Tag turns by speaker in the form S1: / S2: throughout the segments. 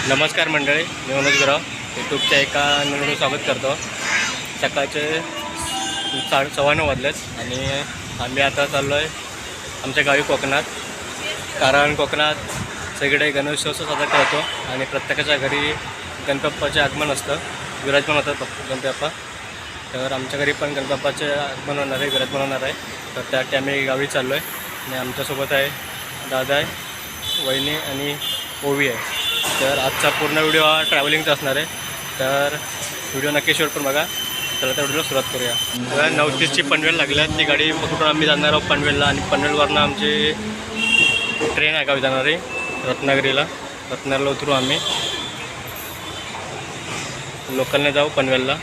S1: नमस्कार मंडळी, मी मनोज गुराव यूट्यूबच्या एका नवीन स्वागत करतो. सकाळचे 9:15 वाजलेत आणि आम्ही आता चाललो आहे आमच्या गावी कोकणात. कारण कोकणात सगळीकडे गणेशोत्सव साजरा करतो आणि प्रत्येकाच्या घरी गणपतीचे आगमन असतं, विराजमान होतात गणपती बाप्पा. तर आमच्या घरी पण गणपती बाप्पाचे आगमन होणार आहे, विराजमान होणार आहे. तर त्यासाठी आम्ही गावी चाललो आहे आणि आमच्यासोबत आहे दादा आहे, वहिनी आणि ओवी आहे. तर आजचा पूर्ण व्हिडिओ हा ट्रॅव्हलिंगचा असणार आहे, तर व्हिडिओ नक्की शेवट बघा. तर त्या व्हिडिओला सुरुवात करूया. तर 9:30ची पनवेल लागल्या, ती गाडी पकडून आम्ही जाणार आहोत पनवेलला आणि पनवेलवरनं आमची ट्रेन आहे गावी जाणारी रत्नागिरीला. रत्नागिरीला उतरू आम्ही, लोकलने जाऊ पनवेलला.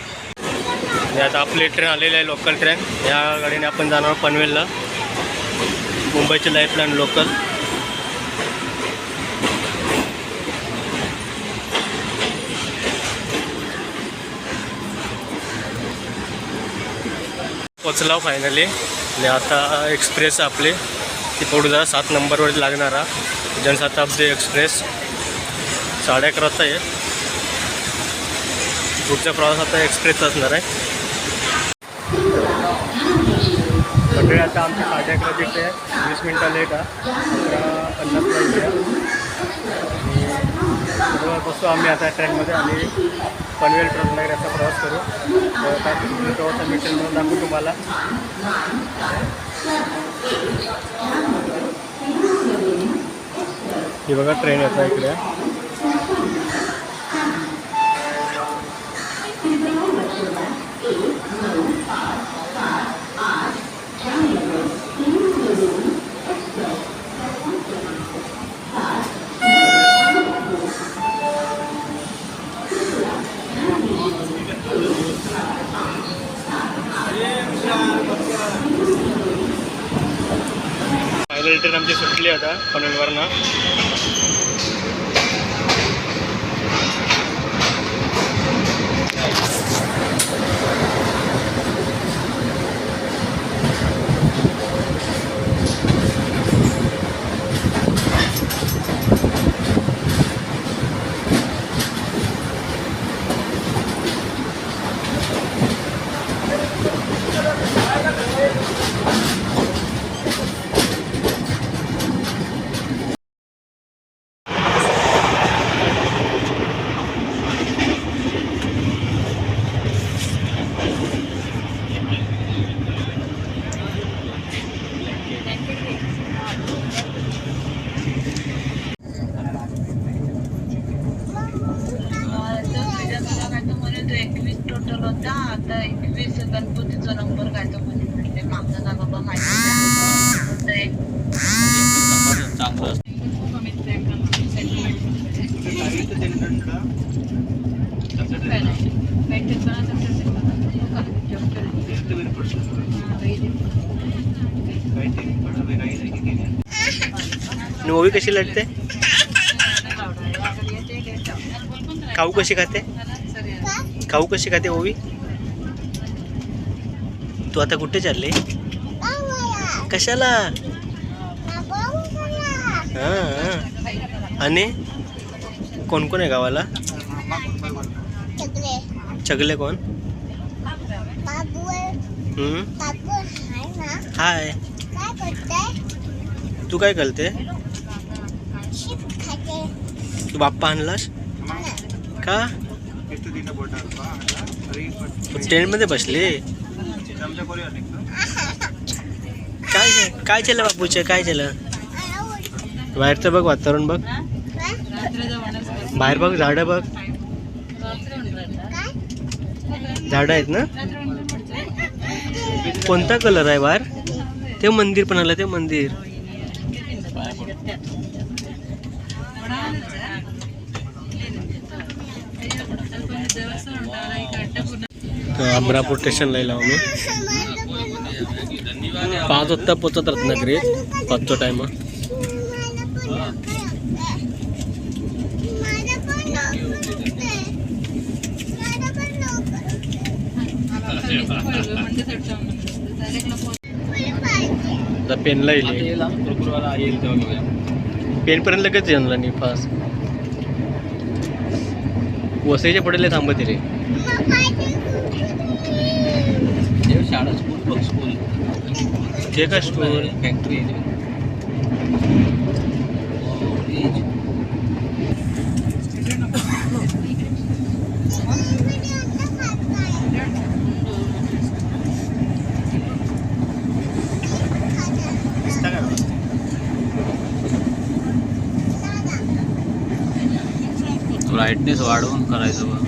S1: आणि आता आपली ट्रेन आलेली आहे, लोकल ट्रेन. या गाडीने आपण जाणार आहोत पनवेलला, मुंबईची लाईफलाईन लोकल. पोचलाव फायनली. आणि आता एक्सप्रेस आपली ती पडू जरा 7 नंबरवर लागणारा जनशताब्दी एक्सप्रेस 11:30 आहे. पुढचा प्रवास आता एक्सप्रेस असणार आहे. म्हणजे आता आमची 11:30ची ट्रेन 20 मिनटं लेट आहे, 11:50 बसतो आम्ही आता ट्रेनमध्ये आणि पनवेल रत्नागिरी असा प्रवास करू. तर काय प्रवासाचा मीटर म्हणून दाखवू तुम्हाला. ही बघा ट्रेन येतं इकडे. फायनल ट्रेन आमची सुटली आता पनवेलवरनं.
S2: टोटल होता आता 21 गणपतीचा नंबर काय तो म्हणजे माझा ना बाबा माहिती
S1: ओवी कशी लागते, खाऊ कशी खाते, खाऊ कशी खाते ओवी. तू आता कुठे चालले, कशाला. हां, आणि कोण कोण आहे गावाला. चगले कोण. हाय, तू काय करते. तू बाप्पा आणलास का. ट्रेनमध्ये बसले. काय काय केलं बापूचं, काय केलं. बाहेरचं बघ, वातावरण बघ, बाहेर बघ, झाडं बघ, झाडं आहेत ना. कोणता कलर आहे बाहेर. ते मंदिर पण आलं, ते मंदिर. अमरापूर स्टेशनला येईल आम्ही. 5 वाजता पोचत रत्नागिरीत, 5चा टाइम. पेनला येईल, पेनपर्यंत लगेच येणार नाही फास्ट. वसईच्या पुढे थांबत रे.
S3: शाळा स्कूल बघ स्कूल
S1: ते काय स्कूल
S3: फॅक्टरी ब्राईटनेस वाढवून करायचं बघ.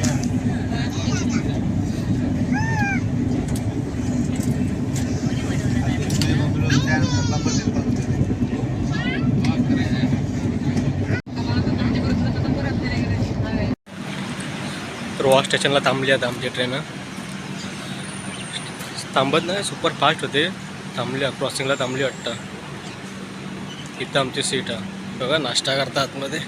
S1: रोहा स्टेशनला थांबली आता आमची ट्रेन. थांबत नाही, सुपर फास्ट होते. थांबली क्रॉसिंगला थांबली वाटतं. इथं आमची सीट आहे बघा. नाश्ता करता आतमध्ये.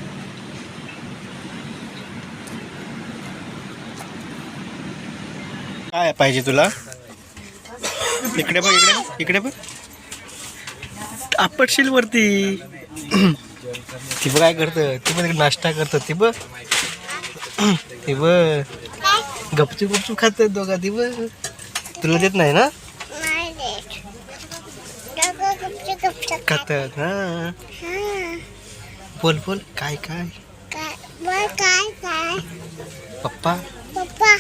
S1: काय पाहिजे तुला? इकडे बघ, इकडे इकडे बघ. आपटशील वरती. ती बघ काय करतं. ती बघ नाश्ता करतं. ती बघ, ती बघ गपचूप गपचूप खातात दोघा. ती बघ तुला देत नाही ना? खातात हा. बोल बोल काय काय पप्पा
S4: पप्पा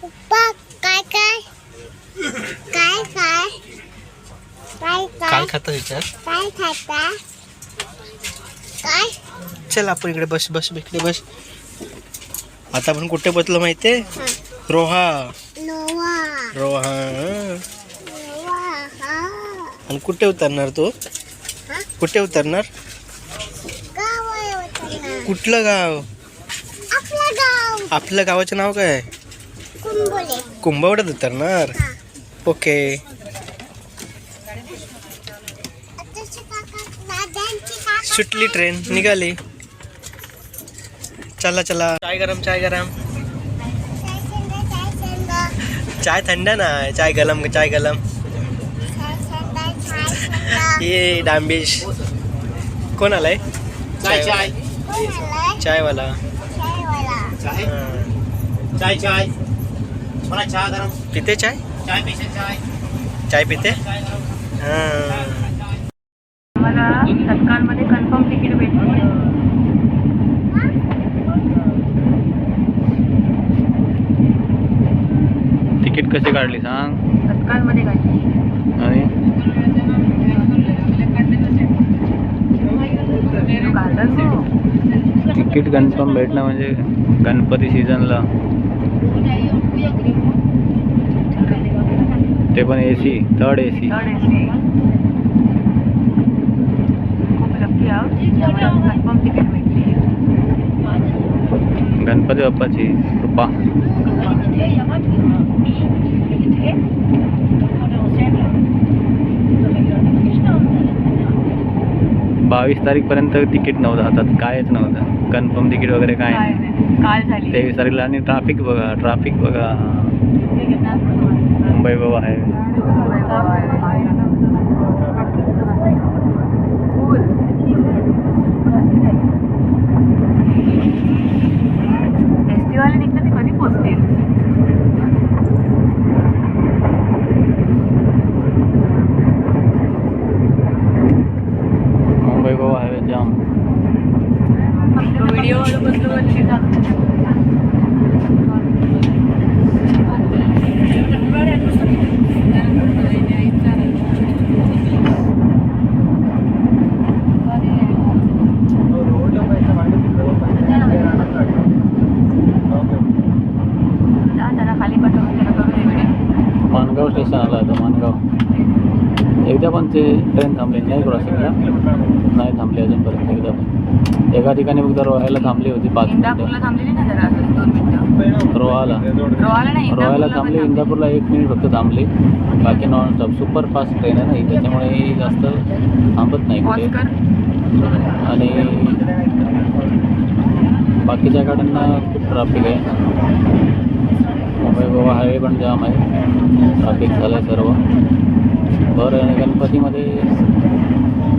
S4: पप्पा काय काय काय काय काय
S1: काय खातात विचार.
S4: काय खाता काय
S1: चल आपण इकडे बस बस इकडे बस. आता आपण कुठे बसलो माहितीये? रोहा.
S4: नोवा
S1: रोहा.
S4: नोवा हा
S1: आणि कुठे उतरणार तू? कुठे उतरणार?
S4: गाव आहे वतन.
S1: कुठलं गाव?
S4: आपलं गाव
S1: आपल्या गावाचं नाव काय?
S4: कुंबोले.
S1: कुंभवड्यात उतरणार. ओके.
S4: आताचे काका दादांची काका
S1: सुटली ट्रेन, निघाली. चला चला. चाय गरम, चाय गरम. चाय थंड ना, चाय गलम, चाय गलम. ये डांबिश. कोण आलाय?
S3: चाय चाय
S1: चायवाला.
S3: चाय
S1: हां.
S3: चाय चाय मला चहा गरम.
S1: पिते चाय?
S3: चाय पेशल चाय
S1: चाय पिते?
S3: चाय गरम.
S1: हां.
S2: मला तत्कालमध्ये कन्फर्म तिकीट भेटली.
S3: तिकीट कशी काढली सांग.
S2: तत्कालमध्ये काढली.
S3: आणि तिकीट कन्फर्म भेटणं म्हणजे गणपती सीझनला, ते पण AC, थर्ड AC.
S2: खूप लकी आहोत त्यामुळे कन्फर्म तिकीट भेटली.
S3: गणपती बाप्पाची कृपा. बावीस तारीखपर्यंत तिकीट नव्हतं हातात, कायच नव्हतं. कन्फर्म तिकीट वगैरे काय नाही.
S2: काल झाली.
S3: 23 तारीखला. आणि ट्राफिक बघा, ट्राफिक बघा. मुंबई गोवा आहे.
S2: फेस्टिवल निघतं ते कधी पोचतील?
S3: मुंबई गोवा हायवे जाम.
S2: व्हिडिओ बसलो त्याला खाली पाठवून त्याला करू दे व्हिडिओ.
S3: मानगाव स्टेशन आलं आता. मानगाव एकदा पण ते ट्रेन थांबली नाही. क्रॉसिंगला नाही थांबली अजूनपर्यंत एकदा पण. एका ठिकाणी फक्त रोहायला थांबली होती 5
S2: इंदापूरला
S3: मिनिटं.
S2: थांबलेली ना जरा 2 मिनिटं.
S3: रोहाला
S2: नाही
S3: रोहायला थांबली. इंदापूरला 1 मिनिट फक्त थांबली. बाकी non stop super fast train आहे ना ही, त्याच्यामुळे ही जास्त थांबत नाही कुठे. आणि बाकीच्या गाड्यांना खूप ट्रॅफिक आहे. मुंबई गोवा हायवे पण जाम आहे. ट्रॅफिक झालं आहे सर्व. बरं. आणि गणपतीमध्ये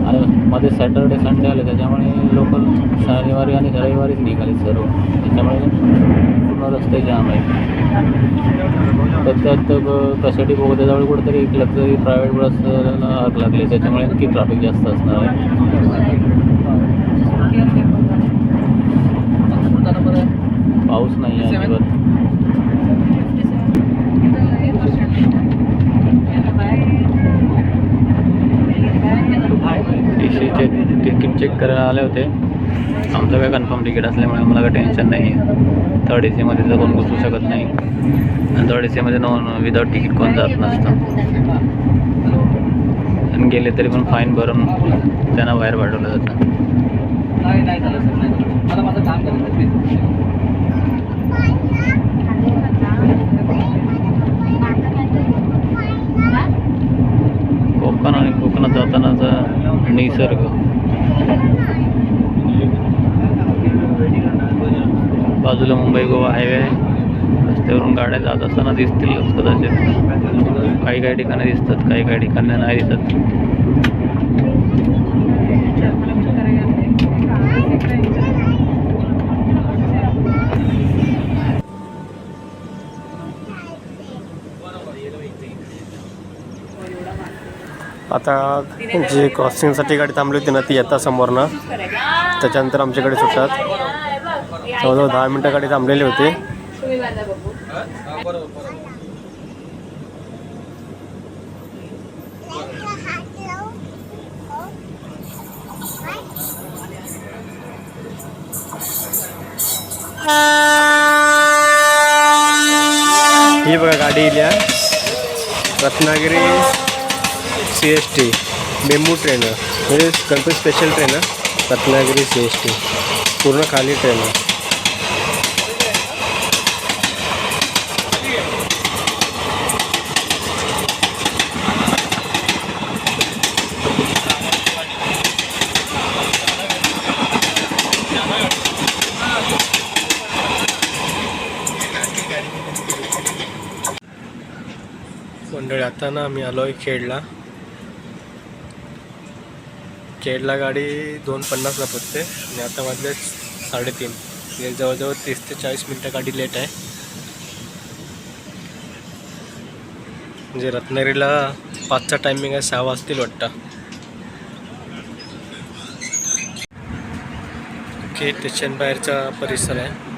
S3: आणि मध्ये सॅटर्डे संडे आले त्याच्यामुळे लोकल शनिवारी आणि रविवारीच निघाले सर्व, त्याच्यामुळे पूर्ण रस्ते जाम आहे. तर त्यात कशाटी बोगद्याजवळ कुठेतरी एक लक्झरी प्रायव्हेट बसला आग लागली, त्याच्यामुळे आणखी ट्रॅफिक जास्त असणार आहे. पाऊस नाही आहे अजिबात. टीसीचे तिकीट चेक करायला आले होते. आमचं काय कन्फर्म तिकीट असल्यामुळे आम्हाला काही टेन्शन नाही आहे. थर्ड AC तर कोण घुसू शकत नाही आणि third AC non without ticket कोण जात नसतं आणि गेले तरी पण फाईन भरून त्यांना बाहेर पाठवलं जातं. कोकण आणि कोकणात जातानाचा निसर्ग, बाजूला मुंबई गोवा हायवे आहे. रस्त्यावरून गाड्या जात असताना दिसतील कदाचित, काही ठिकाणी दिसतात, काही ठिकाणी नाही दिसत.
S1: आता जी क्रॉसिंगसाठी गाडी थांबली होती ना ती येता समोरनं, त्याच्यानंतर आमच्याकडे सुटतात. जवळजवळ 10 मिनटं गाडी थांबलेली होती. ही बघा गाडी इल्या रत्नागिरी CST मेमू ट्रेन म्हणजे Ganpati special train Ratnagiri CST पूर्ण खाली ट्रेन आहे. मंडळी आता ना आम्ही आलो आहे खेडला गाडी 2:50ला पोचते आणि आता वाजले 3:30, म्हणजे जवळजवळ 30 ते 40 मिनटं गाडी लेट आहे. म्हणजे रत्नागिरीला 5चा टायमिंग आहे, 6 वाजतील वाटतं. ओके, स्टेशन बाहेरचा परिसर आहे.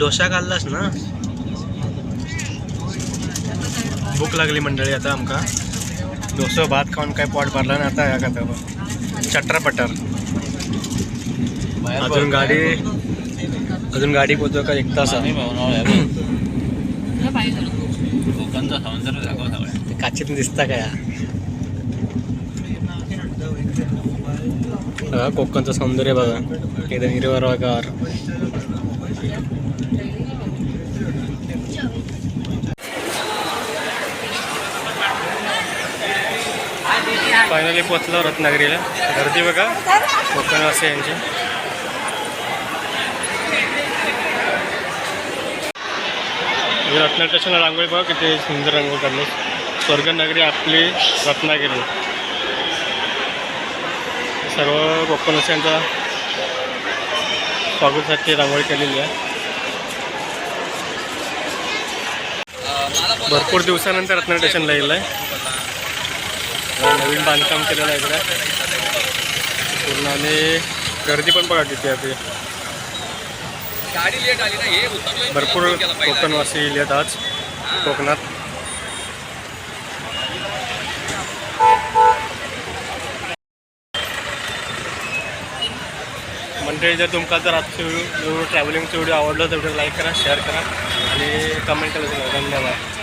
S1: डोसा खाल्लास ना? भूक लागली मंडळी आता आमका. डोसा भात खाऊन काय पोट भरला ना आता या का चटरपटर. अजून गाडी पोहोचव का 1 तास आहे.
S3: कोकणचा सौंदर्य दाखव सगळ्या.
S1: काचीतून दिसता काय बघा कोकणचं सौंदर्य बघा एकदम हिरवागार. फायनली पोचलो रत्नागिरीला. गर्दी बघा कोकणवासी यांची. रत्नागिरी स्टेशनला रांगोळी बघा किती सुंदर रांगोळी काढली. स्वर्गनगरी आपली रत्नागिरी. सर्व कोकणवासियांचा स्वागतासाठी रांगोळी केलेली आहे. भरपूर दिवसानंतर रत्नागिरी स्टेशनला येईल आहे. नवीन बांधकाम केलेलं आहे इकडे पूर्ण. आणि गर्दी पण बघा किती आहे. भरपूर कोकणवासी येतात आज कोकणात. मंडळी जर तुमका जर आजचं व्हिडिओ ट्रॅव्हलिंगचं व्हिडिओ आवडलं तर व्हिडिओ लाईक करा, शेअर करा आणि कमेंट करा. धन्यवाद.